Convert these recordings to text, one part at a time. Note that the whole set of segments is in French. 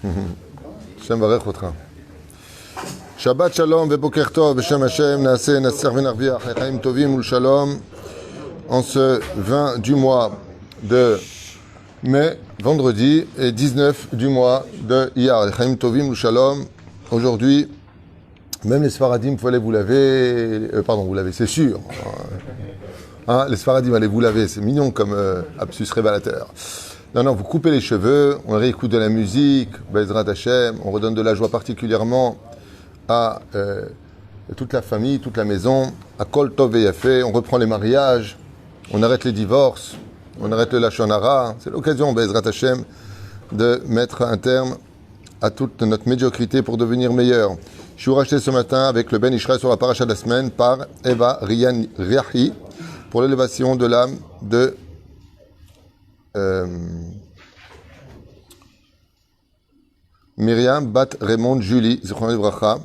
Shem varech otra. Shabbat shalom veboker tov b'shem Hashem naaseh nasser v'narviach lechaim tovim ul shalom. En ce 20 du mois de mai, vendredi, et 19 du mois de Iyar, lechaim tovim ul shalom. Aujourd'hui, même les Sfaradim, il faut aller vous laver. Vous laver, c'est sûr. Hein, les Sfaradim, allez vous laver, c'est mignon comme absus révélateur. Non, vous coupez les cheveux, on réécoute de la musique, Bezrat Hashem, on redonne de la joie particulièrement à toute la famille, toute la maison, à Kol Tov Veyafé, on reprend les mariages, on arrête les divorces, on arrête le Lashon Hara. C'est l'occasion, Bezrat Hashem, de mettre un terme à toute notre médiocrité pour devenir meilleur. Je suis racheté ce matin avec le Ben Ishraï sur la paracha de la semaine par Eva Rian Riahi pour l'élévation de l'âme de Myriam Bat Raymond Julie Zichron Livracha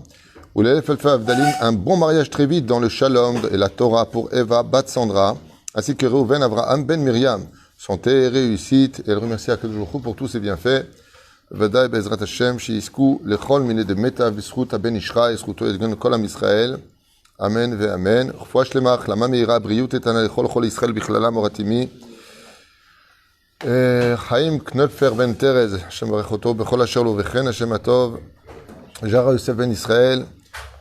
ou l'élève Felfa Avdalim, un bon mariage très vite dans le Shalom et la Torah pour Eva Bat Sandra ainsi que Reuven Avraham Ben Myriam, santé, réussite, et elle remercie Akadosh Baruch Hu pour tous ses bienfaits. Vadaï Bezrat Hashem Shiisku Lechol Mine de Meta Visrut Ben Ishraï Sruto Edgen Kol Am Israël. Amen ve Amen. Refoua Shlema Achlama Meira Briut Etana Lechol Chol Israël Bichlala Moratimi. חיים קנופר בן תרז, השם ברך אותו בכל אשר לו, וכן השם הטוב, ז'רה יוסף בן ישראל,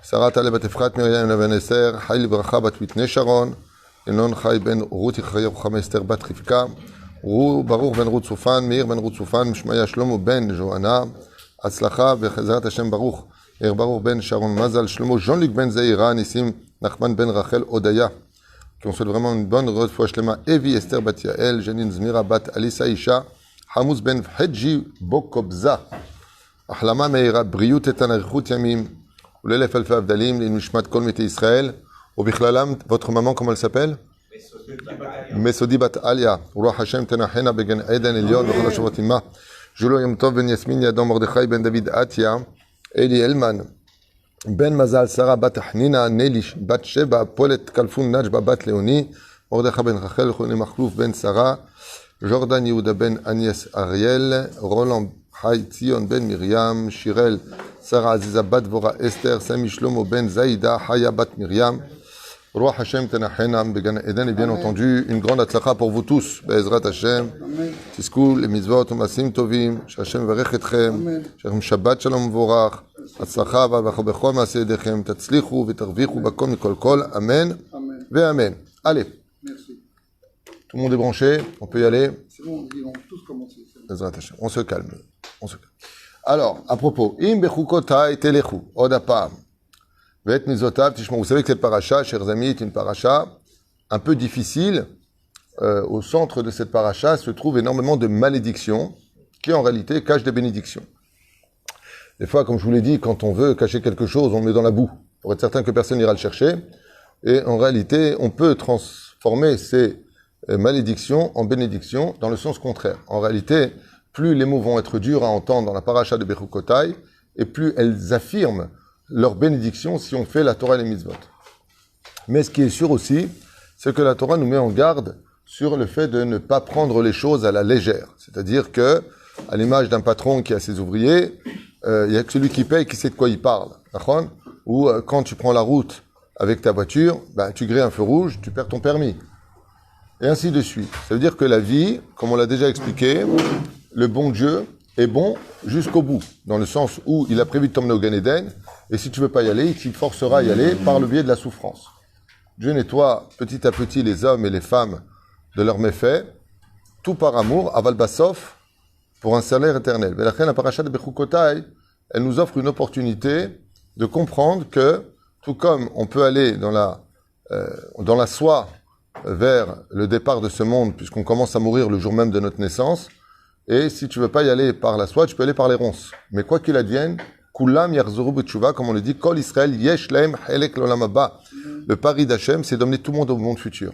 שרה טלי בת אפרת מרים בן אסתר, חי לברכה בת מתני שרון, ינון חי בן רות ירוחם אסתר בת רבקה, ברוך בן רות צופן, מאיר בן רות צופן, משמעיה שלמה בן ז'ואנה, הצלחה וחזרת השם ברוך, ברוך בן שרון מזל, שלמה ז'ונליק בן זעירה, ניסים נחמן בן רחל הודיה. Qu'on souhaite vraiment une bonne refoua shlema. Evi Esther Bat Yael, Janine Zmira Bat Alisa Isha, Hamouz Ben Hedji Bokobza, Ahlama Meira Briut et Anarichut Yamim, Oulelef Alfa Avdalim, l'Inmishmat Kol Mete Israël, au Bichlalam, votre maman, comment elle s'appelle? Mesodi Bat Alia, Ruach Hashem Tenachena Begen Eden Elion, Bechol Hashavot Imma, Julo Yom Tov Ben Yasmin Yadon Mordechai Ben David Atia, Eli Elman, Ben Mazal, Sarah Bat Hnina, Nelish, Bat Sheba, Polet Kalfoun, Najba Bat Leoni, Mordechai Ben Rachel, Chone Machlouf Ben Sarah, Jordan Yehuda Ben Agnès Ariel, Roland Hay Tzion Ben Myriam, Shirel, Sarah Aziza Bat Vora Esther, Sami Shlomo Ben Zaïda, Haya Bat Myriam, Roi Hashem Tenachenam, Began Eden, et bien entendu, une grande atzlacha pour vous tous, Be'ezrat Hashem, Tiskou, les mitzvot, Masim Tovim, Hashem Verech Etchem, Shabbat Shalom Vorach, הצלחה ובכל מעשה ידיכם, תצליחו ותרוויחו בכל מכל כל, אמן ואמן. Allez. Merci. Tout le monde est branché, on peut y aller. C'est bon, ils vont tous commencer. On se calme. Alors, à propos, Im bechukotai telechu, od apam, ve'et mizotav tishmor. Vous savez que cette paracha, chers amis, est une paracha un peu difficile. Au centre de cette paracha se trouve énormément de malédictions qui en réalité cachent des bénédictions. Des fois, comme je vous l'ai dit, quand on veut cacher quelque chose, on le met dans la boue, pour être certain que personne n'ira le chercher. Et en réalité, on peut transformer ces malédictions en bénédictions dans le sens contraire. En réalité, plus les mots vont être durs à entendre dans la paracha de Bechukotai, et plus elles affirment leur bénédiction si on fait la Torah et les mitzvot. Mais ce qui est sûr aussi, c'est que la Torah nous met en garde sur le fait de ne pas prendre les choses à la légère. C'est-à-dire que, à l'image d'un patron qui a ses ouvriers, il y a que celui qui paye qui sait de quoi il parle. Ou quand tu prends la route avec ta voiture, tu grilles un feu rouge, tu perds ton permis. Et ainsi de suite. Ça veut dire que la vie, comme on l'a déjà expliqué, le bon Dieu est bon jusqu'au bout. Dans le sens où il a prévu de t'emmener au Gan Eden, et si tu veux pas y aller, il t'y forcera à y aller par le biais de la souffrance. Dieu nettoie petit à petit les hommes et les femmes de leurs méfaits, tout par amour, aval basof, pour un salaire éternel. Mais la paracha de Bechukotai, elle nous offre une opportunité de comprendre que, tout comme on peut aller dans la soie vers le départ de ce monde, puisqu'on commence à mourir le jour même de notre naissance, et si tu veux pas y aller par la soie, tu peux aller par les ronces. Mais quoi qu'il advienne, Kulam yarzuru b'tshuva, comme on le dit, Kol Israël yesh lehem helek l'olam haba. Le pari d'Hachem, c'est d'emmener tout le monde au monde futur.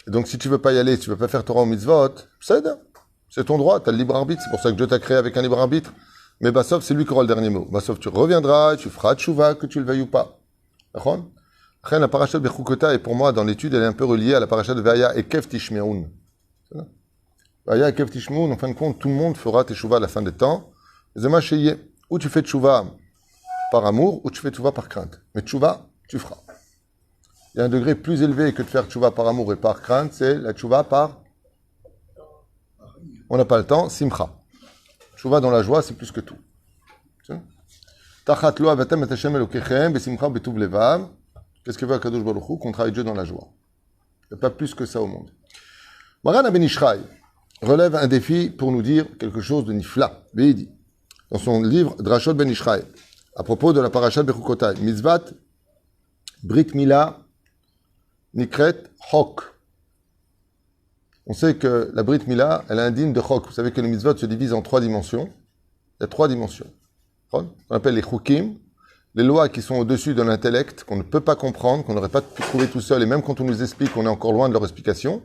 Et donc si tu veux pas y aller, si tu veux pas faire Torah ou mitzvot, c'est ton droit, tu as le libre arbitre, c'est pour ça que Dieu t'a créé avec un libre arbitre. Mais Bassov, c'est lui qui aura le dernier mot. Bassov, tu reviendras, tu feras tchouva, que tu le veuilles ou pas. D'accord? Après, la paracha de Bechukota est pour moi, dans l'étude, elle est un peu reliée à la paracha de Vaya et Kev Tishmeoun. Vaya et Kev Tishmeoun, en fin de compte, tout le monde fera tchouva à la fin des temps. Zema Sheye. Ou tu fais tchouva par amour, ou tu fais tchouva par crainte. Mais tchouva, tu feras. Il y a un degré plus élevé que de faire tchouva par amour et par crainte, c'est la tchouva par... On n'a pas le temps, simcha. Tchouva dans la joie, c'est plus que tout. Tachat lo avatem et Hashem elokechem besimcha betuv levav. Qu'est-ce que veut Akadosh Baruch Hu? Qu'on travaille Dieu dans la joie. Il n'y a pas plus que ça au monde. Maran Ben Ishraï relève un défi pour nous dire quelque chose de nifla. Veidi. Dans son livre Drashot Ben Ishraï, à propos de la parashat Bechukotai, Mitzvat Brit Mila Nikret Chok. On sait que la Brit Mila, elle est indigne de Chok. Vous savez que le mitzvot se divise en 3 dimensions. Il y a 3 dimensions. On appelle les Chukim, les lois qui sont au-dessus de l'intellect, qu'on ne peut pas comprendre, qu'on n'aurait pas pu trouver tout seul, et même quand on nous explique, on est encore loin de leur explication.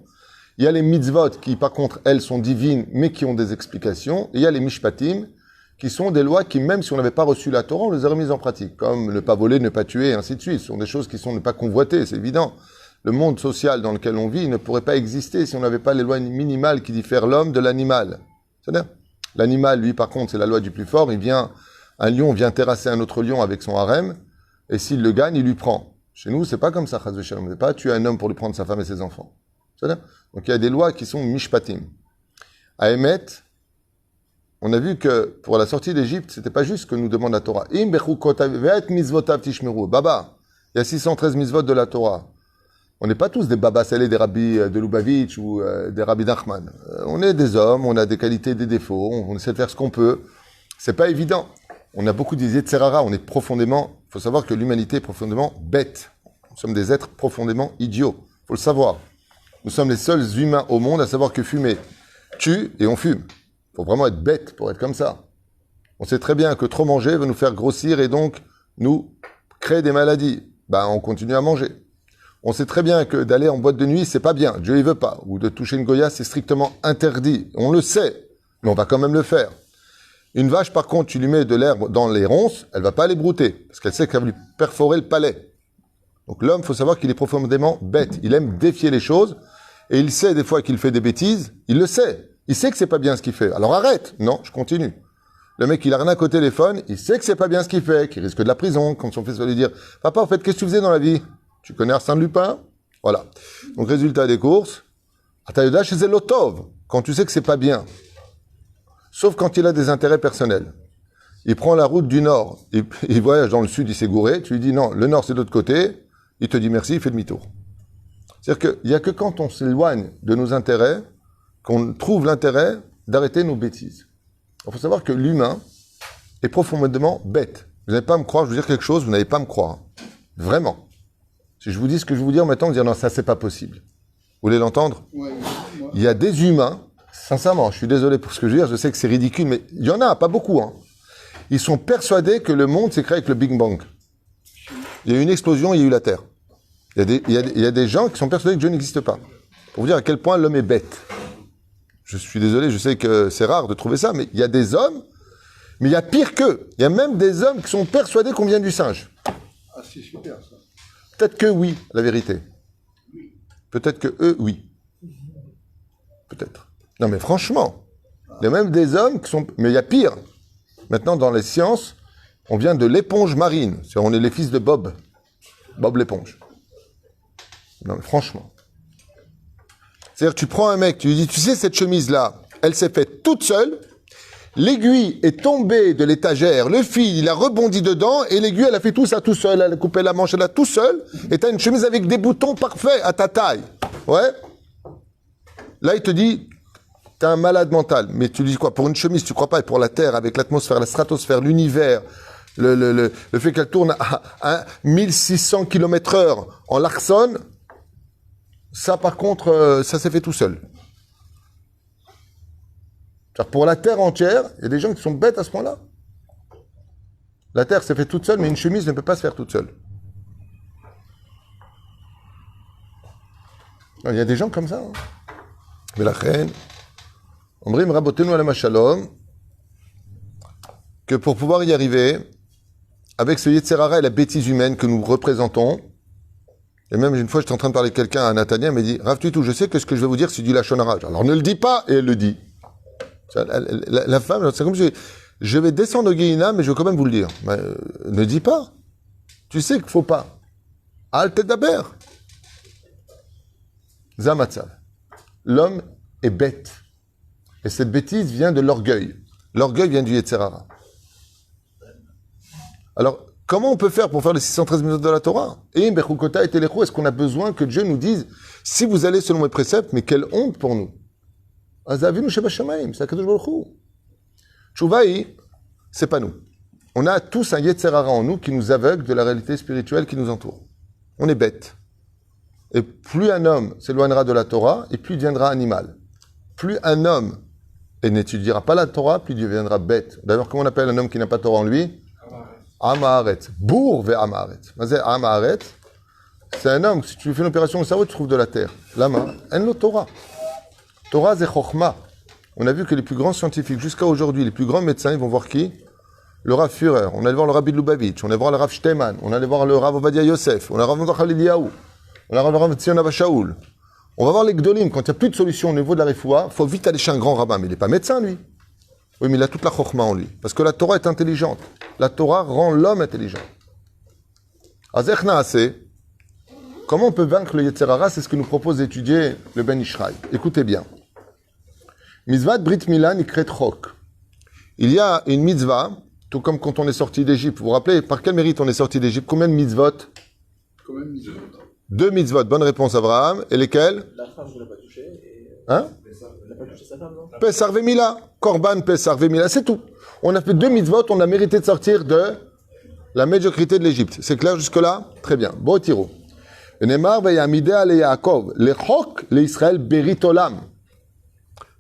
Il y a les mitzvot qui, par contre, elles sont divines, mais qui ont des explications. Et il y a les mishpatim, qui sont des lois qui, même si on n'avait pas reçu la Torah, on les aurait mises en pratique, comme ne pas voler, ne pas tuer, et ainsi de suite. Ce sont des choses qui sont ne pas convoiter, c'est évident. Le monde social dans lequel on vit ne pourrait pas exister si on n'avait pas les lois minimales qui diffèrent l'homme de l'animal. C'est-à-dire, l'animal, lui, par contre, c'est la loi du plus fort. Un lion vient terrasser un autre lion avec son harem, et s'il le gagne, il lui prend. Chez nous, c'est pas comme ça, chas v'shalom. On ne peut pas tuer un homme pour lui prendre sa femme et ses enfants. C'est-à-dire, donc il y a des lois qui sont mishpatim. À Emet, on a vu que pour la sortie d'Égypte, c'était pas juste ce que nous demande la Torah. Im bechukotav ve'et mizvotav tishmeru. Baba, il y a 613 mitzvot de la Torah. On n'est pas tous des Baba Saleh, des rabbis de Lubavitch ou des rabbis d'Achman. On est des hommes, on a des qualités, des défauts, on essaie de faire ce qu'on peut. C'est pas évident. On a beaucoup d'idées de Serara, on est profondément... Il faut savoir que l'humanité est profondément bête. Nous sommes des êtres profondément idiots. Il faut le savoir. Nous sommes les seuls humains au monde à savoir que fumer tue et on fume. Il faut vraiment être bête pour être comme ça. On sait très bien que trop manger va nous faire grossir et donc nous créer des maladies. On continue à manger. On sait très bien que d'aller en boîte de nuit, c'est pas bien. Dieu, il veut pas. Ou de toucher une goya, c'est strictement interdit. On le sait. Mais on va quand même le faire. Une vache, par contre, tu lui mets de l'herbe dans les ronces, elle va pas les brouter. Parce qu'elle sait qu'elle va lui perforer le palais. Donc l'homme, faut savoir qu'il est profondément bête. Il aime défier les choses. Et il sait des fois qu'il fait des bêtises. Il le sait. Il sait que c'est pas bien ce qu'il fait. Alors arrête. Non, je continue. Le mec, il a rien au téléphone. Il sait que c'est pas bien ce qu'il fait. Qu'il risque de la prison. Quand son fils va lui dire, papa, en fait, qu'est-ce que tu faisais dans la vie? Tu connais Arsène Lupin? Voilà. Donc, résultat des courses. Atayoda chez Zelotov. Quand tu sais que c'est pas bien. Sauf quand il a des intérêts personnels. Il prend la route du nord. Il voyage dans le sud, il s'est gouré. Tu lui dis non, le nord c'est de l'autre côté. Il te dit merci, il fait demi-tour. C'est-à-dire qu'il n'y a que quand on s'éloigne de nos intérêts qu'on trouve l'intérêt d'arrêter nos bêtises. Il faut savoir que l'humain est profondément bête. Vous n'allez pas me croire, je vais vous dire quelque chose, vous n'allez pas me croire. Vraiment. Si je vous dis ce que je vais vous dire maintenant, vous allez dire non, ça c'est pas possible. Vous voulez l'entendre? Ouais. Il y a des humains, sincèrement, je suis désolé pour ce que je veux dire, je sais que c'est ridicule, mais il y en a, pas beaucoup. Ils sont persuadés que le monde s'est créé avec le Big Bang. Il y a eu une explosion, il y a eu la Terre. Il y a des gens qui sont persuadés que Dieu n'existe pas. Pour vous dire à quel point l'homme est bête. Je suis désolé, je sais que c'est rare de trouver ça, mais il y a des hommes, mais il y a pire qu'eux. Il y a même des hommes qui sont persuadés qu'on vient du singe. Ah, c'est super, ça. Peut-être que oui, la vérité. Peut-être que eux, oui. Peut-être. Non, mais franchement, il y a même des hommes qui sont... Mais il y a pire. Maintenant, dans les sciences, on vient de l'éponge marine. C'est-à-dire, on est les fils de Bob. Bob l'éponge. Non, mais franchement. C'est-à-dire, tu prends un mec, tu lui dis, tu sais, cette chemise-là, elle s'est faite toute seule, l'aiguille est tombée de l'étagère, le fil, il a rebondi dedans, et l'aiguille, elle a fait tout ça tout seul, elle a coupé la manche, elle a tout seul, et t'as une chemise avec des boutons parfaits à ta taille. Ouais. Là, il te dit, t'es un malade mental. Mais tu lui dis quoi? Pour une chemise, tu crois pas? Et pour la Terre, avec l'atmosphère, la stratosphère, l'univers, le fait qu'elle tourne à 1600 km/h en Larson, ça, par contre, ça s'est fait tout seul. Pour la Terre entière, il y a des gens qui sont bêtes à ce point-là. La Terre s'est fait toute seule, mais une chemise ne peut pas se faire toute seule. Il y a des gens comme ça. Mais la reine, Omrim Rabotenu Alam Shalom, que pour pouvoir y arriver, avec ce Yetzerara et la bêtise humaine que nous représentons, et même une fois j'étais en train de parler de quelqu'un à Nathania, il m'a dit, Rav Tuitou, je sais que ce que je vais vous dire c'est du Lachon Hara. Alors ne le dis pas, et elle le dit. La femme, c'est comme si Je vais descendre au Guéhina, mais je vais quand même vous le dire. Mais, ne dis pas. Tu sais qu'il ne faut pas. Al Tedaber. Zamatzav. L'homme est bête. Et cette bêtise vient de l'orgueil. L'orgueil vient du Yetzer Hara. Alors, comment on peut faire pour faire les 613 minutes de la Torah? Et Bechukota et Telechu, est-ce qu'on a besoin que Dieu nous dise, si vous allez selon mes préceptes, mais quelle honte pour nous? Azavinu Sheba Shamayim, c'est Akadosh Baruch Hu. Tchouvaï, c'est pas nous. On a tous un Yetzer Hara en nous qui nous aveugle de la réalité spirituelle qui nous entoure. On est bête. Et plus un homme s'éloignera de la Torah, et plus il deviendra animal. Plus un homme n'étudiera pas la Torah, plus il deviendra bête. D'ailleurs, comment on appelle un homme qui n'a pas de Torah en lui? Amaharet. Bourg ve Amaharet. Amaharet, c'est un homme, si tu fais une opération au cerveau, tu trouves de la terre. Lama, en lo Torah. Torah, c'est Chochma. On a vu que les plus grands scientifiques, jusqu'à aujourd'hui, les plus grands médecins, ils vont voir qui? Le Rav Führer. On allait voir le Rabbi de Lubavitch. On allait voir le Rav Shteman. On allait voir le Rav Ovadia Yosef. On allait voir le Rav Eliyahu. On allait voir le Rav Tzion Abba Shaul. On va voir les Gdolim. Quand il n'y a plus de solution au niveau de la Refoua, il faut vite aller chez un grand rabbin. Mais il n'est pas médecin, lui. Oui, mais il a toute la Chochma en lui. Parce que la Torah est intelligente. La Torah rend l'homme intelligent. Azech Naaseh, comment on peut vaincre le Yetzer Hara? C'est ce que nous propose d'étudier le Ben Ishraï. Écoutez bien. Mitzvat Brit Mila Nikret Chok. Il y a une mitzvah, tout comme quand on est sorti d'Égypte. Vous vous rappelez, par quel mérite on est sorti d'Égypte? Combien de mitzvot? Combien de mitzvot? 2 mitzvot. Bonne réponse, Abraham. Et lesquels? La femme, je ne l'ai pas touchée. Et... Hein? Elle n'a pas touché sa femme, non? Pessar Vemila. Korban, Pessar Vemila. C'est tout. On a fait 2 mitzvot, on a mérité de sortir de la médiocrité de l'Égypte. C'est clair jusque-là? Très bien. Bon tiro. Neymar veyamide ale Yaakov. Le chok, le Israël berit olam.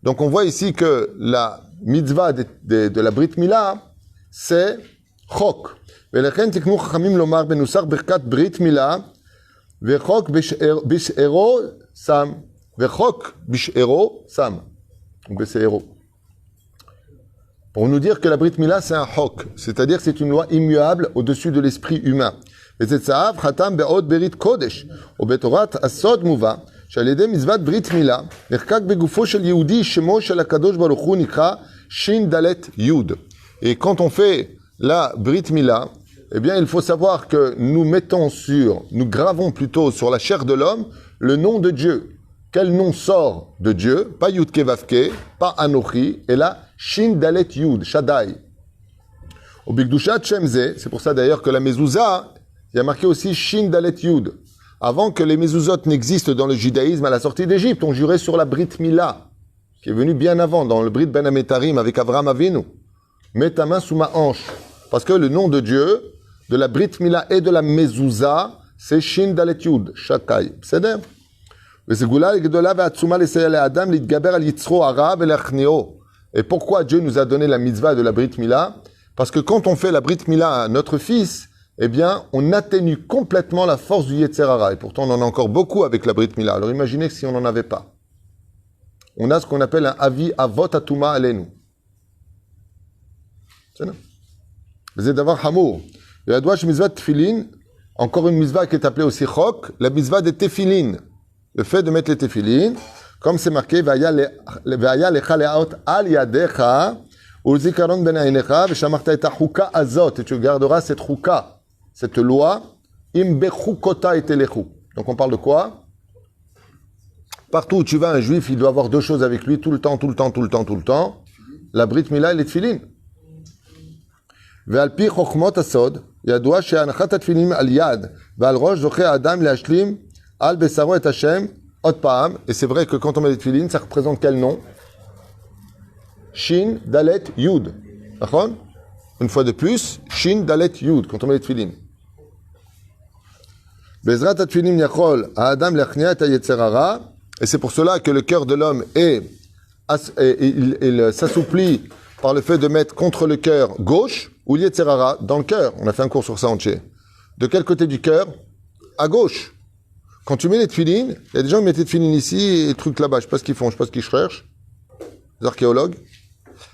Donc on voit ici que la mitzvah de la Brit Mila, c'est chok. Velechen tiknu chachamim lomar benusar birkat Brit Mila, vechok bish'ero sam. Vechok bish'ero sam. Ou bish'ero. Pour nous dire que la Brit Mila, c'est un chok. C'est-à-dire que c'est une loi immuable au-dessus de l'esprit humain. ותצאב חתם בעוד ברית קודש, ובתורת הסוד מובא, שעל ידי מצוות ברית מילה, נחקק בגופו של יהודי שמו של הקדוש ברוך הוא נקרא שין דלת יוד. Et quand on fait la Brit Mila, eh bien, il faut savoir que nous gravons plutôt sur la chair de l'homme le nom de Dieu. Quel nom sort de Dieu? Pas Yudke Vavke, pas Anochi, et là, Shin Dalet Yud, Shaddai. Au Bigdushat Shemze, c'est pour ça d'ailleurs que la mezouza, il y a marqué aussi Shin Dalet Yud. Avant que les mezuzot n'existent dans le judaïsme à la sortie d'Égypte, on jurait sur la Brit Mila, qui est venue bien avant, dans le Brit Ben Ametarim avec Avraham Avinu. Mets ta main sous ma hanche. Parce que le nom de Dieu, de la Brit Mila et de la mezouza, c'est Shin Dalet Yud, Shakai. C'est d'ailleurs. Et pourquoi Dieu nous a donné la mitzvah de la Brit Mila? Parce que quand on fait la Brit Mila à notre fils, eh bien, on atténue complètement la force du Yetzer Hara. Et pourtant, on en a encore beaucoup avec la Brit Mila. Alors imaginez que si on n'en avait pas. On a ce qu'on appelle un avi avot atuma alenu. C'est ça. C'est d'avoir hamour. Et la douche mitzvah tefilin, encore une mitzvah qui est appelée aussi chok, la mitzvah des tefilin. Le fait de mettre les tefilin, comme c'est marqué, Vaya lecha le'aot al yadecha, ulzikaron ben ainecha, v'shamarta et chuka azot, et tu garderas cette chuka, cette loi, im bechukota et telechu. Donc on parle de quoi? Partout où tu vas, un juif, il doit avoir 2 choses avec lui, tout le temps, la Brit Mila et les tefilin. ועל פי חוכמות הסוד, ידוע שהנחת התפילין על יד ועל ראש זוכה האדם להשלים על בשרו את השם עוד פעם, et c'est vrai que quand on met les tefilin, ça représente quel nom? Shin, Dalet, Yud. D'accord? Une fois de plus, Shin, Dalet, Yud, quand on met les tefilin. Bezrat התפילין יכול האדם להכניע את היצר הרע, et c'est pour cela que le cœur de l'homme il s'assouplit par le fait de mettre contre le cœur gauche, ou l'Yetzer Hara, dans le cœur. On a fait un cours sur ça entier. De quel côté du cœur? À gauche. Quand tu mets les tefilin, il y a des gens qui mettent les tefilin ici et les trucs là-bas. Je ne sais pas ce qu'ils font, je ne sais pas ce qu'ils cherchent. Les archéologues.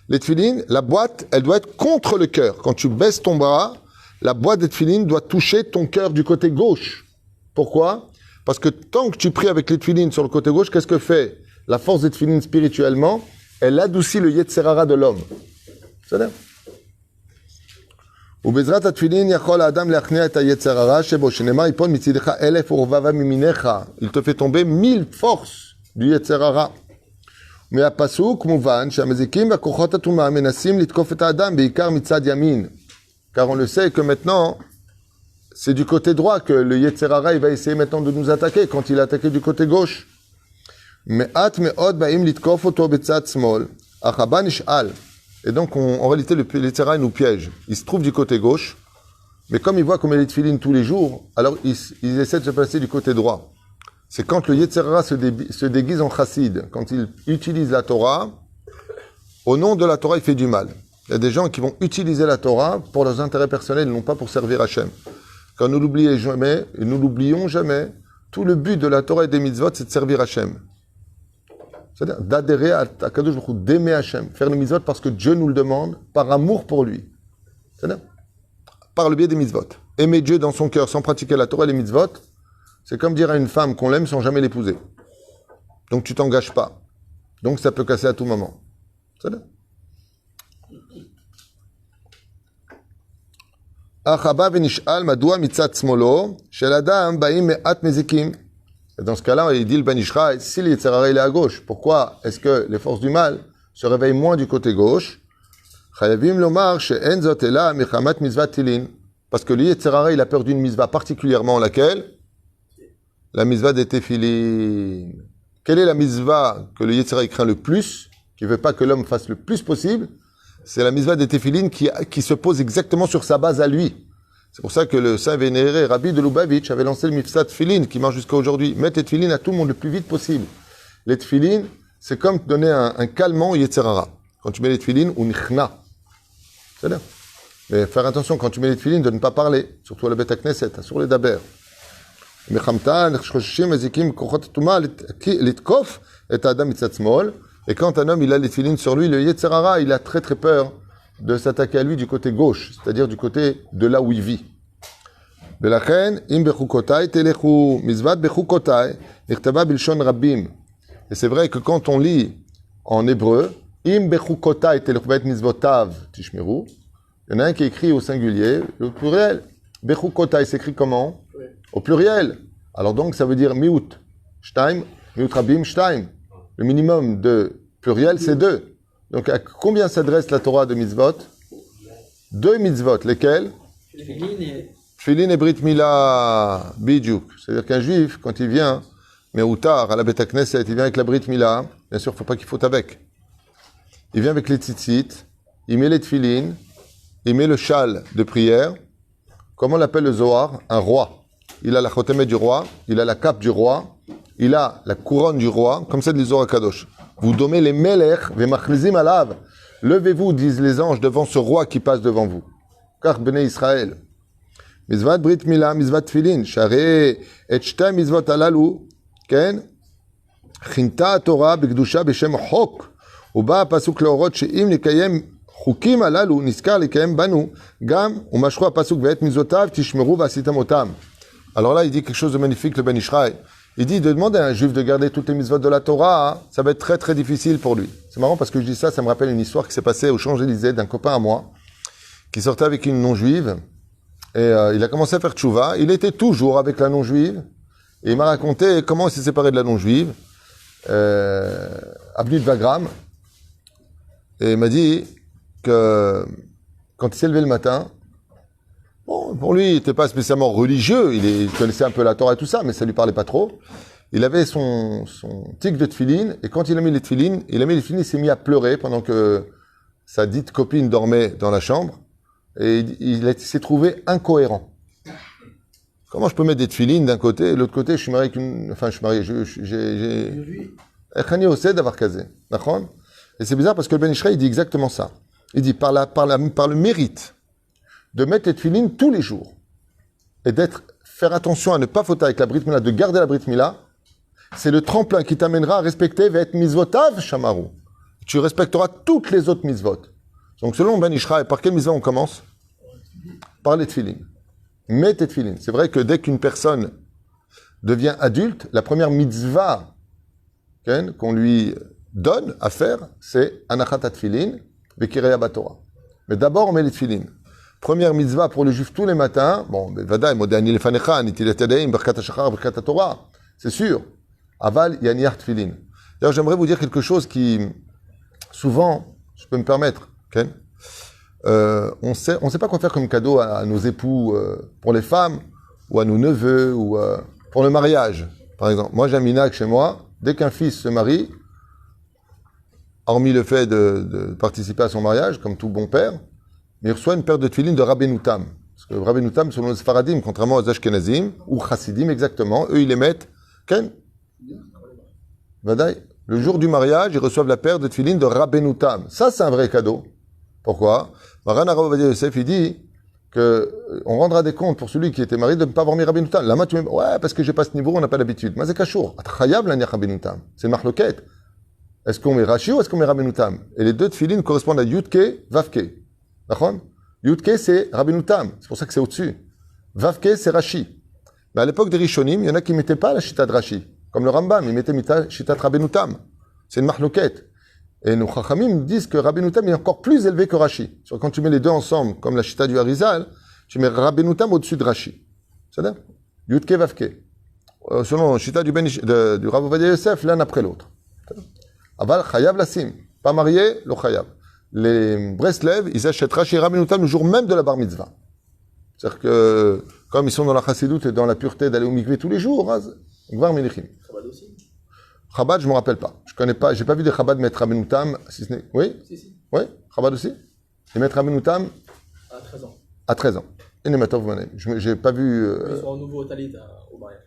Les tefilin, la boîte, elle doit être contre le cœur. Quand tu baisses ton bras, la boîte des tefilin doit toucher ton cœur du côté gauche. Pourquoi? Parce que tant que tu pries avec les tefilin sur le côté gauche, qu'est-ce que fait la force des tefilin spirituellement? Elle adoucit le Yetzer Hara de l'homme. C'est-à-dire, ובעזרת התפילין יכול האדם להכניע את היצר הרע שבו, שנאמר יפול מצידך 1000 ורבבה מימיניך. Il te fait tomber 1000 forces du יצר הרע. מהפסוק מובן שהמזיקים והכוחות הטומאה מנסים לתקוף את האדם בעיקר מצד ימין. Car on le sait que maintenant, c'est du côté droit que le יצר הרע il va essayer maintenant de nous attaquer quand il a attaqué du côté gauche. מעט מאוד באים לתקוף אותו בצד שמאל, אך הבא נשאל. Et donc, en réalité, le יצר הרע nous piège. Il se trouve du côté gauche, mais comme il voit qu'on met les tefilines tous les jours, alors il essaie de se placer du côté droit. C'est quand le yetzer hara se déguise en chassid, quand il utilise la Torah, au nom de la Torah, il fait du mal. Il y a des gens qui vont utiliser la Torah pour leurs intérêts personnels, non pas pour servir Hachem. Quand nous l'oublions jamais, tout le but de la Torah et des mitzvot, c'est de servir Hachem. C'est-à-dire d'adhérer à Kadosh Baruch Hu, d'aimer Hachem, faire les mitzvot parce que Dieu nous le demande, par amour pour lui. C'est-à-dire par le biais des mitzvot. Aimer Dieu dans son cœur sans pratiquer la Torah et les mitzvot, c'est comme dire à une femme qu'on l'aime sans jamais l'épouser. Donc tu t'engages pas. Donc ça peut casser à tout moment. C'est-à-dire Achaba v'nish'al madua mitzat smolo shel adam ba'im me'at mezikim. Dans ce cas-là, il dit le Ben Ishraï, si le Yetzer Hara est à gauche, pourquoi est-ce que les forces du mal se réveillent moins du côté gauche? Chayavim lomar she'en zot ela mechamat mizvat tilin. Parce que le Yetzer Hara, il a peur d'une mizvah particulièrement laquelle? La mizvah des tefilin. Quelle est la mizvah que le Yetzer Hara craint le plus, qui ne veut pas que l'homme fasse le plus possible? C'est la mizvah des tefilin qui se pose exactement sur sa base à lui. C'est pour ça que le saint vénéré Rabbi de Lubavitch avait lancé le mifsat tefilin qui marche jusqu'à aujourd'hui. Mettre les tefilin à tout le monde le plus vite possible. Les tefilin, c'est comme donner un calmant au Yetzer Hara. Quand tu mets les tefilin, ou nichna. C'est-à-dire. Mais faire attention quand tu mets les tefilin de ne pas parler, surtout à la Beth Knesset, sur les daber. Et quand un homme il a les tefilin sur lui, le Yetzer Hara, il a très très peur de s'attaquer à lui du côté gauche, c'est-à-dire du côté de là où il vit. Et c'est vrai que quand on lit en hébreu, il y en a un qui est écrit au singulier, au pluriel. Bechukotai s'écrit comment? Oui. Au pluriel. Alors donc ça veut dire miut, shtaim, miut rabim, shtaim. Le minimum de pluriel c'est 2. Donc, à combien s'adresse la Torah de mitzvot? 2 mitzvot. Lesquels? Tfilin et Brit Mila Bidjouk. C'est-à-dire qu'un juif, quand il vient, mais ou tard, à la Beth Knesset, il vient avec la Brit Mila. Bien sûr, il ne faut pas qu'il faute avec. Il vient avec les tzitzit, il met les tfilin, il met le châle de prière. Comment on l'appelle le Zohar? Un roi. Il a la chotemet du roi, il a la cape du roi, il a la couronne du roi, comme ça dit le Zohar Kadosh. Vous dommez les melech, v'machlizim alav. Levez-vous, disent les anges, devant ce roi qui passe devant vous. Car Bnei Israël. Mizvat brit mila, mizvat tfilin. Share et shtai mizvot alalu. Ken. Chinta Torah b'kedusha b'shem chok. Uba pasuk leorot she'im likayem chukim alalu niskar likayem banu. Gam umashru pasuk ve'et mizotav tishmeru v'asitam otam. Alors là, il dit quelque chose de magnifique, le Ben Ishraï. Il dit de demander à un juif de garder toutes les mitzvot de la Torah, ça va être très très difficile pour lui. C'est marrant parce que je dis ça, ça me rappelle une histoire qui s'est passée aux Champs-Élysées d'un copain à moi, qui sortait avec une non-juive, et il a commencé à faire tchouva. Il était toujours avec la non-juive, et il m'a raconté comment il s'est séparé de la non-juive, avenue de Wagram, et il m'a dit que quand il s'est levé le matin, bon, pour lui, il n'était pas spécialement religieux, il connaissait un peu la Torah et tout ça, mais ça lui parlait pas trop. Il avait son tic de tefilin, et quand il a mis les tefilin, il s'est mis à pleurer pendant que sa dite copine dormait dans la chambre, et il s'est trouvé incohérent. Comment je peux mettre des tefilin d'un côté, et de l'autre côté, je suis marié avec une... Enfin, je suis marié, j'ai... Echani Osed d'avoir casé. D'accord? Et c'est bizarre parce que le Ben Ishraï, il dit exactement ça. Il dit, par le mérite de mettre les tefilin tous les jours, et faire attention à ne pas fauter avec la Brit Mila, de garder la Brit Mila, c'est le tremplin qui t'amènera à respecter Ve'et Mizvotav Shamaru. Tu respecteras toutes les autres mitzvot. Donc selon Ben Ishraï, par quelle mitzvah on commence? Par les tefilin. Mets tes tefilin. C'est vrai que dès qu'une personne devient adulte, la première mitzvah qu'on lui donne à faire, c'est Anachat Tefilin, Vekireya Batorah. Mais d'abord on met les tefilin. première mitzvah pour le juif tous les matins, bon, Vadaï, Modani Lefanecha, Nitilat Yadayim, Birkat HaShachar, Birkat HaTorah, c'est sûr. Aval, Yaniyar Tfilin. D'ailleurs, j'aimerais vous dire quelque chose qui, souvent, je peux me permettre, Ken, on sait pas quoi faire comme cadeau à nos époux, pour les femmes, ou à nos neveux, ou pour le mariage, par exemple. Moi, j'ai un minhag chez moi, dès qu'un fils se marie, hormis le fait de participer à son mariage, comme tout bon père, il reçoit une paire de tefilines de Rabbeinu Tam. Parce que Rabbeinu Tam, selon les Sfaradim, contrairement aux Ashkenazim, ou Chassidim exactement, eux, ils les mettent, Ken, Vadaï, le jour du mariage, ils reçoivent la paire de tefilines de Rabbeinu Tam. Ça, c'est un vrai cadeau. Pourquoi? Maran Arav Ovadia Yosef, il dit qu'on rendra des comptes pour celui qui était marié de ne pas avoir mis Rabbeinu Tam. Là, tu me dis, ouais, parce que j'ai pas ce niveau, on n'a pas l'habitude. Mais c'est Kachour. Atchayab l'aniach Rabbeinu Tam. C'est une marloquette. Est-ce qu'on met Rashi ou est-ce qu'on met Rabbeinu Tam? Et les deux tefilines correspondent à Yudke, Vavke. D'accord? Yudke, c'est Rabbeinu Tam. C'est pour ça que c'est au-dessus. Vavke, c'est Rashi. Mais à l'époque des Rishonim, il y en a qui ne mettaient pas la chita de Rashi. Comme le Rambam, il mettait la chita de Rabbeinu Tam. C'est une marloquette. Et nos Chachamim disent que Rabbeinu Tam est encore plus élevé que Rashi. Quand tu mets les deux ensemble, comme la chita du Harizal, tu mets Rabbeinu Tam au-dessus de Rashi. C'est-à-dire Yudke, Vavke. Selon la chita du Rav Ovadia Yosef, l'un après l'autre. Aval Chayav Lassim. Pas marié, le Chayav. Les Breslev, ils achètent Rashi et Rabbeinu Tam le jour même de la bar mitzvah. C'est-à-dire que, comme ils sont dans la chassidoute et dans la pureté d'aller au mikvé tous les jours, Gvar Melichim. Chabad aussi. Chabad, je ne me rappelle pas. Je connais pas, j'ai pas vu des Chabad mettre Rabbeinu Tam, si ce n'est. Oui? Si. Oui? Chabad aussi? Ils mettent Rabbeinu Tam À 13 ans. à 13 ans. Et Nematov Manem. Je n'ai pas vu. Ils sont en nouveau talit au mariage.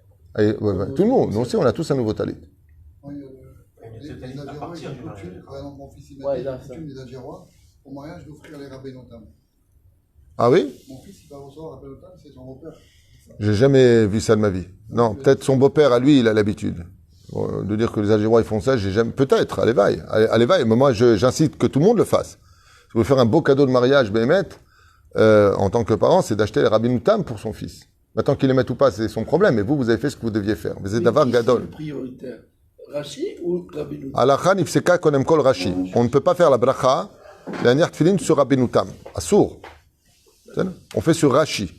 Tout le monde, nous aussi, on a tous un nouveau talit. Les Algérois, ils ont coutume, par exemple, mon fils, il Ouais, m'a dit, là, coutume des Algérois, au mariage, d'offrir les Rabbeinu Tam. Ah oui? Mon fils, il va recevoir Rabbeinu Tam, c'est son beau-père. J'ai jamais vu ça de ma vie. Non, peut-être son beau-père, à lui, il a l'habitude. De dire que les Algérois, ils font ça, j'ai jamais. Peut-être, à l'éveil. Mais moi, j'incite que tout le monde le fasse. Si vous voulez faire un beau cadeau de mariage, Béhémet, en tant que parent, c'est d'acheter les Rabbeinu Tam pour son fils. Maintenant qu'il les mette ou pas, c'est son problème. Mais vous avez fait ce que vous deviez faire. Mais c'est d'avoir Gadol. C'est prioritaire. Rashi ou Rabbeinu Tam? Alacha nifseka konem kol Rashi. On ne peut pas faire la bracha, la niach tefillin sur Rabbeinu Tam. Assour. On fait sur Rashi.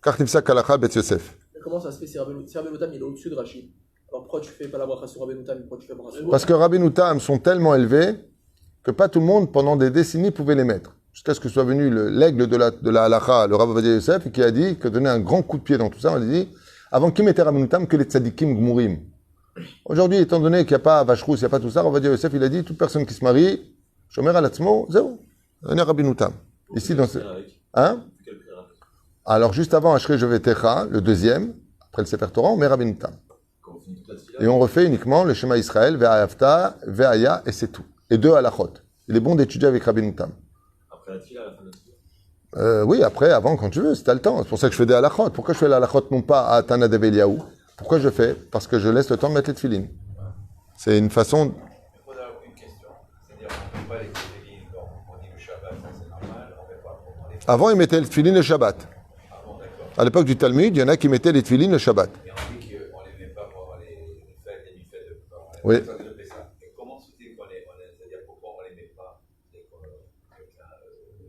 Kach nifsek alacha bet Yosef. Mais comment ça se fait si Rabbeinu Tam il est au-dessus de Rashi? Alors pourquoi tu fais pas la bracha sur Rabbeinu Tam? Pourquoi tu fais la bracha sur Parce que Rabbeinu Tam sont tellement élevés que pas tout le monde, pendant des décennies, pouvait les mettre. Jusqu'à ce que soit venu l'aigle de la halacha, le Rav Ovadia Yosef, qui a dit, que donner un grand coup de pied dans tout ça, on a dit, avant qui mettait Rabbeinu Tam que les tzadikim gmurim. Aujourd'hui, étant donné qu'il n'y a pas vacherous, il n'y a pas tout ça, Rav Ovadia Yosef, il a dit, toute personne qui se marie, shomer al atzmo, zéro. On est Rabbeinu Tam. Ici, dans ce... Hein? Alors, juste avant Ashrei Jovetecha, le deuxième, après le Sefer Torah, on met Rabbeinu Tam. Et on refait uniquement le schéma Israël, Ve'ayavta, Ve'aya, et c'est tout. Et deux halachot. Il est bon d'étudier avec Rabbeinu Tam. Après la tfila, à la fin de la tfila. Oui, après, avant, quand tu veux, si t'as le temps. C'est pour ça que je fais des halachot. Pourquoi je fais les halachot non pas à Tana de Beliaou? Pourquoi je fais? Parce que je laisse le temps de mettre les tefilines. C'est une façon... Il faudra une question. C'est-à-dire, on ne met pas les tefilines quand on dit le Shabbat, ça c'est normal. On met pas pendant les... Avant, ils mettaient les tefilines le Shabbat. Ah bon, d'accord. À l'époque du Talmud, il y en a qui mettaient les tefilines le Shabbat. Et on dit qu'on ne les met pas pendant les fêtes, les mi-fêtes de Pessah. Oui. De Pessah. Et comment se fait qu'on les... C'est-à-dire, pourquoi on ne les met pas et qu'on le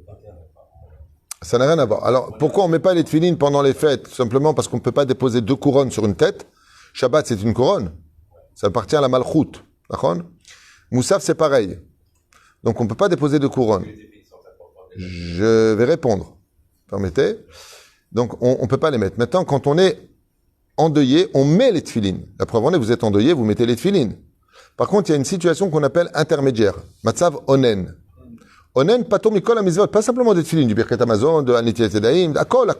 21 n'est pas... Ça n'a rien à voir. Alors, pourquoi on ne met pas les tefilines pendant les fêtes? Tout simplement parce qu'on ne peut pas déposer deux couronnes sur une tête. Shabbat, c'est une couronne. Ça appartient à la malchoute. D'accord? Moussaf, c'est pareil. Donc, on ne peut pas déposer deux couronnes. Je vais répondre. Permettez. Donc, on ne peut pas les mettre. Maintenant, quand on est endeuillé, on met les tefilines. La preuve en est, vous êtes endeuillé, vous mettez les tefilines. Par contre, il y a une situation qu'on appelle intermédiaire. Matzav onen. Onen, pato mikol amizvot. Pas simplement des tefilines, du Birkat Amazon, de Anitilat Yadayim, akol.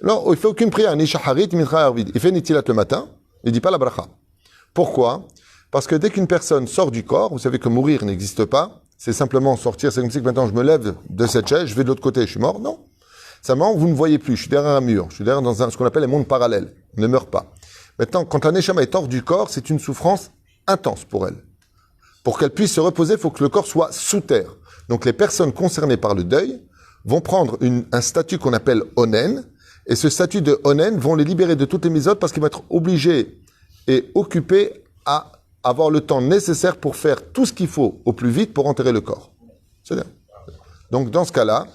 Non, il ne fait aucune prière, ni shaharit, ni mincha arvid. Il fait nitilat le matin, il ne dit pas la bracha. Pourquoi? Parce que dès qu'une personne sort du corps, vous savez que mourir n'existe pas, c'est simplement sortir, c'est comme si que maintenant je me lève de cette chaise, je vais de l'autre côté, je suis mort. Non. Simplement, vous ne me voyez plus, je suis derrière un mur, je suis derrière dans ce qu'on appelle les mondes parallèles. On ne meurt pas. Maintenant, quand un neshama est hors du corps, c'est une souffrance intense pour elle. Pour qu'elle puisse se reposer, il faut que le corps soit sous terre. Donc les personnes concernées par le deuil vont prendre un statut qu'on appelle onen, et ce statut de onen vont les libérer de toutes les misotes parce qu'ils vont être obligés et occupés à avoir le temps nécessaire pour faire tout ce qu'il faut au plus vite pour enterrer le corps. C'est bien. Donc dans ce cas-là,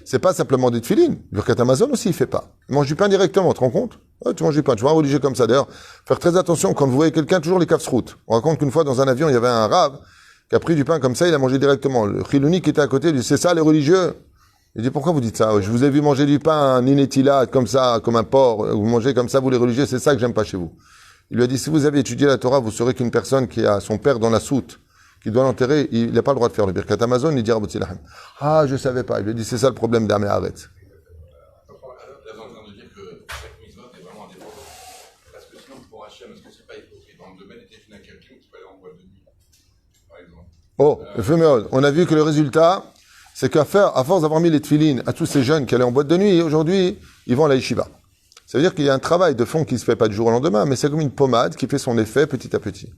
c'est pas simplement des tefilines. Le Birkat Hamazon aussi, il fait pas. Il mange du pain directement, tu te rends compte? Ouais, tu manges du pain, tu vois un religieux comme ça. D'ailleurs, faire très attention quand vous voyez quelqu'un, toujours les kafsrout. On raconte qu'une fois dans un avion, il y avait un rave qui a pris du pain comme ça, il a mangé directement. Le chilouni qui était à côté, il dit, c'est ça les religieux? Il dit, pourquoi vous dites ça? Je vous ai vu manger du pain, un inétila, comme ça, comme un porc. Vous mangez comme ça, vous les religieux, c'est ça que j'aime pas chez vous. Il lui a dit, si vous avez étudié la Torah, vous saurez qu'une personne qui a son père dans la soute, qui doit l'enterrer, il n'a pas le droit de faire le Birkat Hamazon, il dit Rabbi Lahem. Ah, je savais pas. Il lui a dit, c'est ça le problème d'Amé Haaretz. Là, vous êtes en train de dire que chaque mitzvot est vraiment indépendant. Parce que sinon, pour Hachem, est-ce que c'est pas hypocrite dans le domaine des téfilines à quelqu'un qui peut aller en boîte de nuit, par exemple? Oh, on a vu que le résultat, c'est qu'à force d'avoir mis les tefilines à tous ces jeunes qui allaient en boîte de nuit, aujourd'hui, ils vont à la yeshiva. Ça veut dire qu'il y a un travail de fond qui se fait pas du jour au lendemain, mais c'est comme une pommade qui fait son effet petit à petit.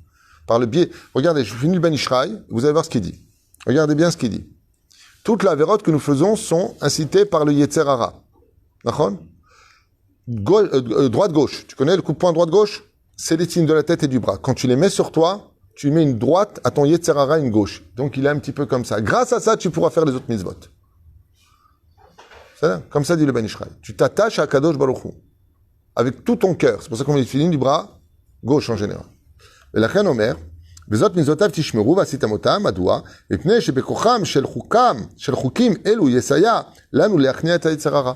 Par le biais, regardez, je finis le Ben Ishraï, vous allez voir ce qu'il dit. Regardez bien ce qu'il dit. Toutes les avérotes que nous faisons sont incitées par le Yetzer Hara. D'accord? Droite-gauche. Tu connais le coup de poing droite-gauche? C'est les signes de la tête et du bras. Quand tu les mets sur toi, tu mets une droite à ton Yetzer Hara, une gauche. Donc il est un petit peu comme ça. Grâce à ça, tu pourras faire les autres mitzvot. C'est ça? Comme ça dit le Ben Ishraï. Tu t'attaches à Kadosh Baruch Hu. Avec tout ton cœur. C'est pour ça qu'on met les filines du bras gauche en général. ולכן אומר, וזאת מזוטב תשמרו ועשיתם אותם, מדוע? מפני שבכוחם של חוקים אלו יסייע לנו להכניע את היצר הרע.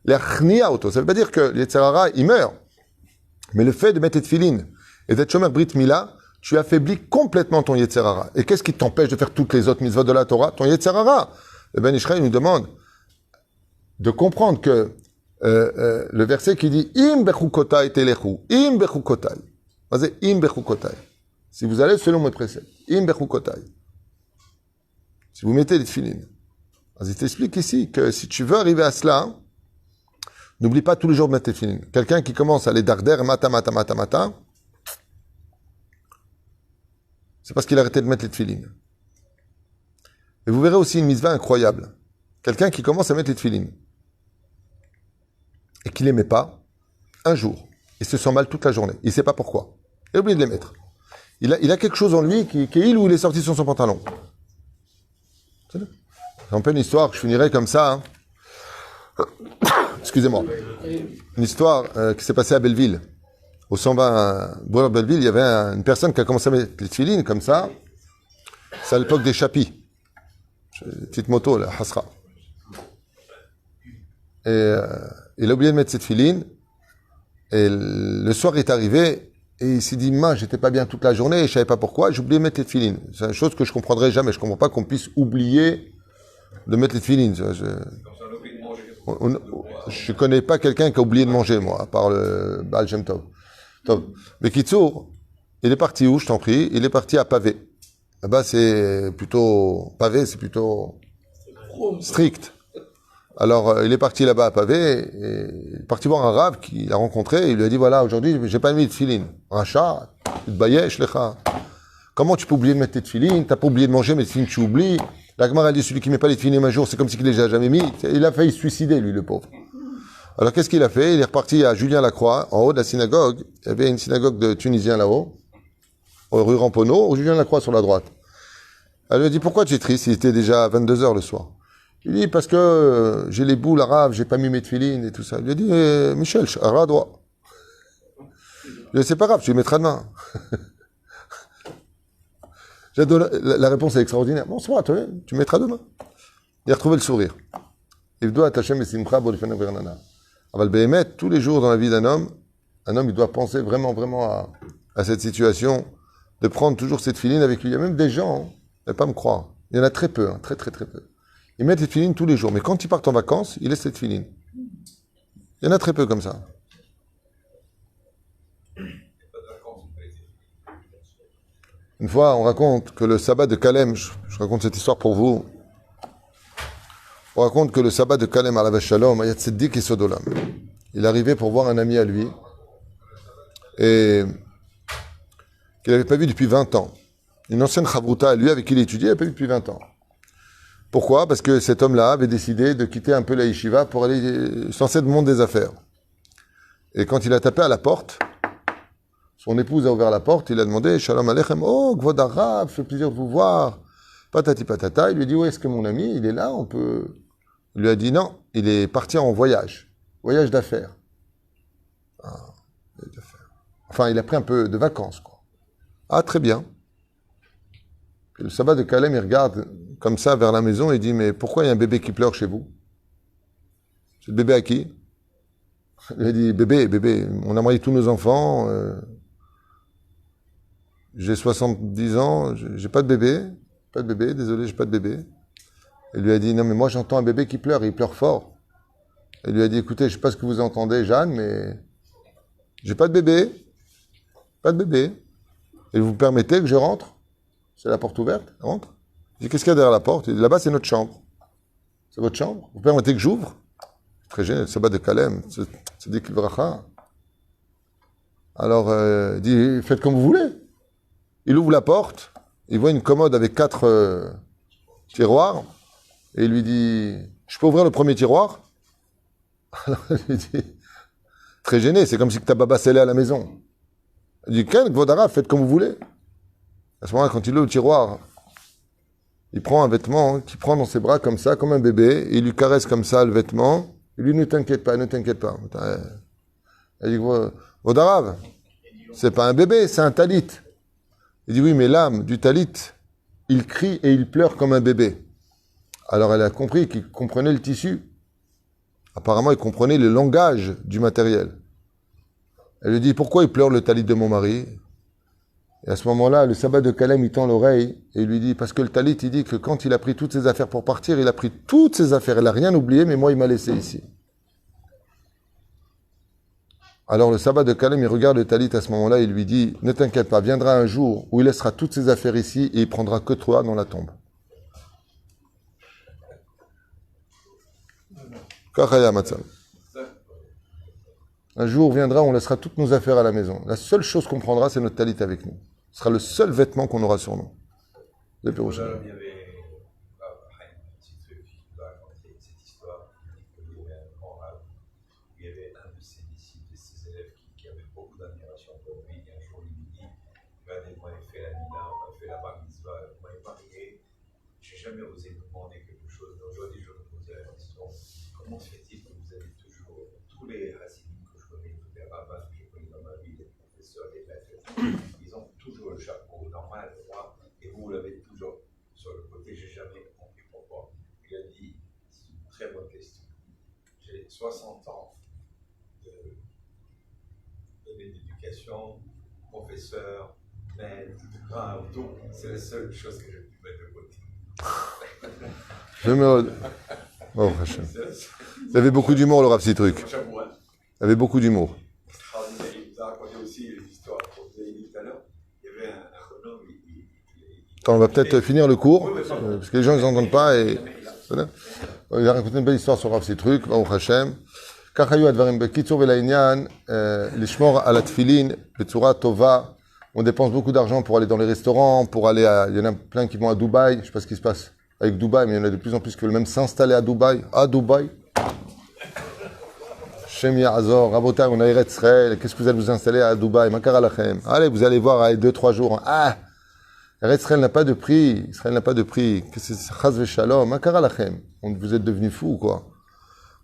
להכניע אותו. Ça veut pas dire que היצר הרע, il meurt. Mais le fait de mettre les tefilines et d'être shomer brit mila, tu affaiblis complètement ton yetzer hara. Et qu'est-ce qui t'empêche de faire toutes les autres mitzvot de la Torah? Ton yetzer hara. Le Ben Ishraï nous demande de comprendre que le verset qui dit im bechukotai telechu, im bechukotai. Im bechukotai. Si vous allez selon mes préceptes, im bechukotai. Si vous mettez les tefilines. Il t'explique ici que si tu veux arriver à cela, n'oublie pas tous les jours de mettre les tefilines. Quelqu'un qui commence à les darder mata, c'est parce qu'il a arrêté de mettre les tefilines. Et vous verrez aussi une mitzvah incroyable. Quelqu'un qui commence à mettre les tefilines et qui ne les met pas, un jour, il se sent mal toute la journée. Il ne sait pas pourquoi. Il a oublié de les mettre. Il a quelque chose en lui qui est il ou il est sorti sur son pantalon. C'est un peu une histoire, je finirai comme ça. Excusez-moi. Une histoire qui s'est passée à Belleville. Au 120 boulevard Belleville, il y avait une personne qui a commencé à mettre les tefilines comme ça. C'est à l'époque des chapis. Petite moto, la Hasra. Et il a oublié de mettre cette filine. Et le soir est arrivé. Et il s'est dit, j'étais pas bien toute la journée et je savais pas pourquoi. J'ai oublié de mettre les tefilines. C'est une chose que je comprendrai jamais. Je comprends pas qu'on puisse oublier de mettre les tefilines. Je connais pas quelqu'un qui a oublié de manger, moi, à part le Baal Shem Tov. Mais Kitsour, il est parti où, je t'en prie? Il est parti à Pavé. Là-bas, c'est plutôt... Pavé, c'est plutôt strict. Alors, il est parti là-bas à Pavé, et il est parti voir un rave qu'il a rencontré, et il lui a dit, voilà, aujourd'hui, j'ai pas mis de filine. Racha, tu te baillais, shlecha. Comment tu peux oublier de mettre tes tefilines? T'as pas oublié de manger, mais tes tefilines, tu oublies. La Gemara dit, celui qui met pas les tefilines un jour, c'est comme si il les a jamais mis. Il a failli se suicider, lui, le pauvre. Alors, qu'est-ce qu'il a fait? Il est reparti à Julien-Lacroix, en haut de la synagogue. Il y avait une synagogue de Tunisiens là-haut, rue Ramponneau, Julien-Lacroix sur la droite. Elle lui a dit, pourquoi tu es triste? Il était déjà 22h le soir. Il dit, parce que j'ai les boules arabes, j'ai pas mis mes tefilines et tout ça. Il lui a dit, Michel, à droite. Il dit, c'est pas grave, tu les mettras demain. La réponse est extraordinaire. Bon, c'est vrai, tu mettras demain. Il a retrouvé le sourire. Il doit attacher mes simcha borifana vernana. Aval behemet, tous les jours dans la vie d'un homme, il doit penser vraiment à cette situation, de prendre toujours cette filine avec lui. Il y a même des gens, ne pas me croire, il y en a très peu, très peu. Ils mettent cette filine tous les jours, mais quand ils partent en vacances, ils laissent cette filine. Il y en a très peu comme ça. Une fois, on raconte que le sabbat de Kalem, je raconte cette histoire pour vous, on raconte que le sabbat de Kalem à la Shalom, il y a Tzeddik et Sodolam. Il arrivait pour voir un ami à lui, et qu'il n'avait pas vu depuis 20 ans. Une ancienne chavruta à lui, avec qui il étudiait, il n'avait pas vu depuis 20 ans. Pourquoi? Parce que cet homme-là avait décidé de quitter un peu la yeshiva pour aller censé le monde des affaires. Et quand il a tapé à la porte, son épouse a ouvert la porte, il a demandé, Shalom Aleichem, oh, Kvod Arav, fait plaisir de vous voir. Patati patata, il lui dit, où est-ce que mon ami, il est là, on peut Il lui a dit non, il est parti en voyage. Voyage d'affaires. Voyage d'affaires. Enfin, il a pris un peu de vacances, quoi. Ah, très bien. Puis le sabbat de Kalem, il regarde comme ça vers la maison et il dit, mais pourquoi il y a un bébé qui pleure chez vous? C'est le bébé à qui? Il a dit, bébé, on a marié tous nos enfants, j'ai 70 ans, j'ai pas de bébé, désolé, j'ai pas de bébé. Il lui a dit, non mais moi j'entends un bébé qui pleure, et il pleure fort. Il lui a dit, écoutez, je sais pas ce que vous entendez, Jeanne, mais j'ai pas de bébé. Et vous permettez que je rentre? C'est la porte ouverte, rentre. Il dit, qu'est-ce qu'il y a derrière la porte? Il dit, là-bas c'est notre chambre. C'est votre chambre? Vous permettez que j'ouvre? Très génial, le sabbat de Kalem, c'est dit qu'il bracha. Alors, il dit, faites comme vous voulez. Il ouvre la porte, il voit une commode avec 4 tiroirs, et il lui dit, je peux ouvrir le premier tiroir? Alors, il lui dit, très gêné, c'est comme si ta baba scellait à la maison. Il dit, Ken, Vodara, faites comme vous voulez. À ce moment-là, quand il ouvre le tiroir, il prend un vêtement qu'il prend dans ses bras comme ça, comme un bébé, et il lui caresse comme ça le vêtement. Il lui dit, ne t'inquiète pas. Il dit, Vodarav, c'est pas un bébé, c'est un talit. Il dit, oui, mais l'âme du talit, il crie et il pleure comme un bébé. Alors elle a compris qu'il comprenait le tissu. Apparemment, il comprenait le langage du matériel. Elle lui dit, pourquoi il pleure le talit de mon mari? Et à ce moment-là, le sabbat de Kalem, il tend l'oreille et il lui dit, parce que le talit, il dit que quand il a pris toutes ses affaires pour partir, il a pris toutes ses affaires. Il n'a rien oublié, mais moi, il m'a laissé ici. Alors le sabbat de Kalem, il regarde le talit à ce moment-là, il lui dit, ne t'inquiète pas, viendra un jour où il laissera toutes ses affaires ici et il prendra que toi dans la tombe. Un jour viendra où on laissera toutes nos affaires à la maison. La seule chose qu'on prendra, c'est notre talit avec nous. Ce sera le seul vêtement qu'on aura sur nous. Il y avait un petit truc qui va raconter cette histoire. Il y avait un grand rave, il y avait un de ses disciples, de ses élèves qui avait beaucoup d'admiration pour lui. Et un jour, il lui dit, regardez, moi, j'ai fait la mina, on a fait la bar mitzvah, moi, j'ai marié. Je n'ai jamais osé vous demander quelque chose. Mais aujourd'hui, je me posais la question, comment se fait-il que vous avez toujours, tous les hassidim que je connais, tous les rabbins que je connais dans ma vie, les professeurs, les maîtres, ils ont toujours le chapeau normal, droit, et vous l'avez toujours sur le côté. J'ai jamais compris pourquoi. Il a dit, c'est une très bonne question. J'ai 60 ans d'éducation, professeur, maître, grand auto, c'est la seule chose que j'ai pu mettre de côté. Oh, il avait beaucoup d'humour, le Rav Citruc. Il avait beaucoup d'humour. Il vous a raconté aussi l'histoire qu'on vous avez dit tout à l'heure. Il y avait un bonhomme. Attends, on va peut-être finir le cours, parce que les gens ne n'entendent pas. Et... Il a raconté une belle histoire sur Rav Citruc, Baruch Hashem. כך היו הדברים. בקיצור ולעניין, לשמור על התפילין בצורה טובה. On dépense beaucoup d'argent pour aller dans les restaurants, pour aller à... Il y en a plein qui vont à Dubaï. Je ne sais pas ce qui se passe avec Dubaï, mais il y en a de plus en plus qui veulent même s'installer à Dubaï. À Dubaï. Shem Ya'azor, Rabotai, on a Eretz Israël. Qu'est-ce que vous allez vous installer à Dubaï? Makar Alachem. Allez, vous allez voir, allez, 2-3 jours. Ah! Eretz Israël n'a pas de prix. Israël n'a pas de prix. Qu'est-ce que c'est? Chaz Veshalom. Makar Alachem. Vous êtes devenus fous, quoi.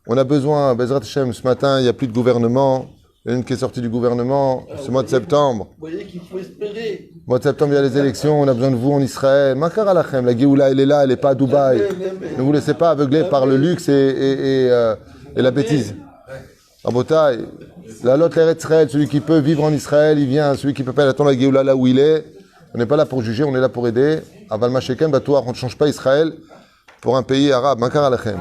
On a besoin, Bezrat Hashem, ce matin, il n'y a plus de gouvernement. Il y en a une qui est sortie du gouvernement ce mois de septembre. Vous voyez qu'il faut espérer. Mois de septembre, il y a les élections, on a besoin de vous en Israël. Makar Alachem, la Géoula, elle est là, elle n'est pas à Dubaï. Ne vous laissez pas aveugler par le luxe et la bêtise. Rabotai, la lot l'Eretz Israël, celui qui peut vivre en Israël, il vient. Celui qui peut pas, il attend la Géoula là où il est. On n'est pas là pour juger, on est là pour aider. Aval Masheken, Batouar, on ne change pas Israël pour un pays arabe. Makar Alachem.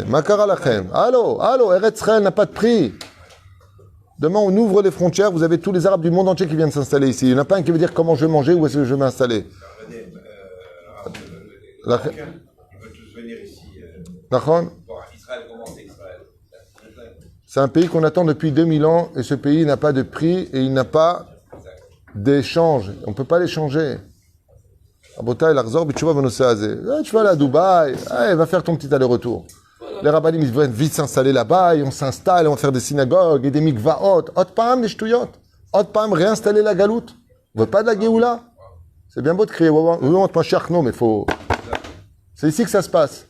Makar Alachem. Allô, Eretz Israël n'a pas de prix. Demain, on ouvre les frontières, vous avez tous les Arabes du monde entier qui viennent s'installer ici. Il n'y en a pas un qui veut dire comment je vais manger, où est-ce que je vais m'installer. Ils veulent tous venir ici. Israël, comment c'est Israël? C'est un pays qu'on attend depuis 2000 ans et ce pays n'a pas de prix et il n'a pas d'échange. On ne peut pas l'échanger. Abotai, l'Arzor, tu vas aller à Dubaï, va faire ton petit aller-retour. Les rabbinim, ils veulent vite s'installer là-bas, et on s'installe, on va faire des synagogues et des mikvaot. Ot pam, des shtouyot. Ot pam, réinstaller la galoute. On veut pas de la Géoula. C'est bien beau de crier, oui, on te pas cher, non, mais il faut C'est ici que ça se passe.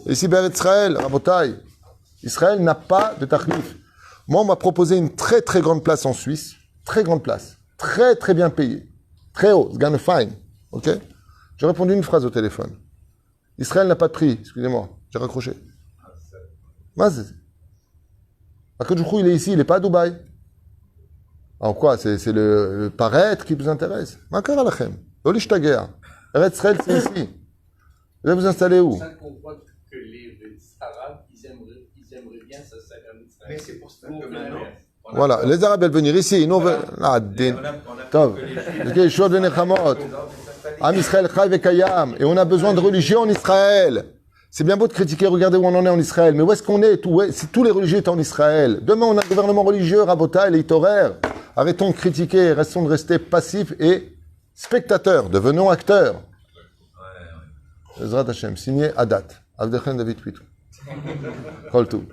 Et ici, Beret Israël, Rabotai. Israël n'a pas de tachlif. Moi, on m'a proposé une très très grande place en Suisse. Très grande place. Très très bien payée. Très haut. It's gonna fine. Ok? J'ai répondu une phrase au téléphone. Israël n'a pas de prix. Excusez-moi. J'ai raccroché. Mazz. Akadoujou, il est ici. Il n'est pas à Dubaï. Alors quoi? C'est le paraître qui vous intéresse. Makar alachem. Olishtager. Eretz Israël, c'est ici. Vous allez vous installer où? C'est ça qu'on voit que les Arabes, ils aimeraient bien s'installer en Israël. Mais c'est pour ça que maintenant. Voilà, les Arabes veulent venir ici. Nous, Tov. Yeshua ben Nechamot. Am Israël Chai vekayam. Et on a besoin de religion en Israël. C'est bien beau de critiquer, regardez où on en est en Israël. Mais où est-ce qu'on est? Si tous les religieux étaient en Israël. Demain, on a un gouvernement religieux, Rabotai, les Itorer. Arrêtons de critiquer, restons de rester passifs et spectateurs. Devenons acteurs. Ezrat Hashem, signé Adat. Avdechen David Pitou. Kol tout.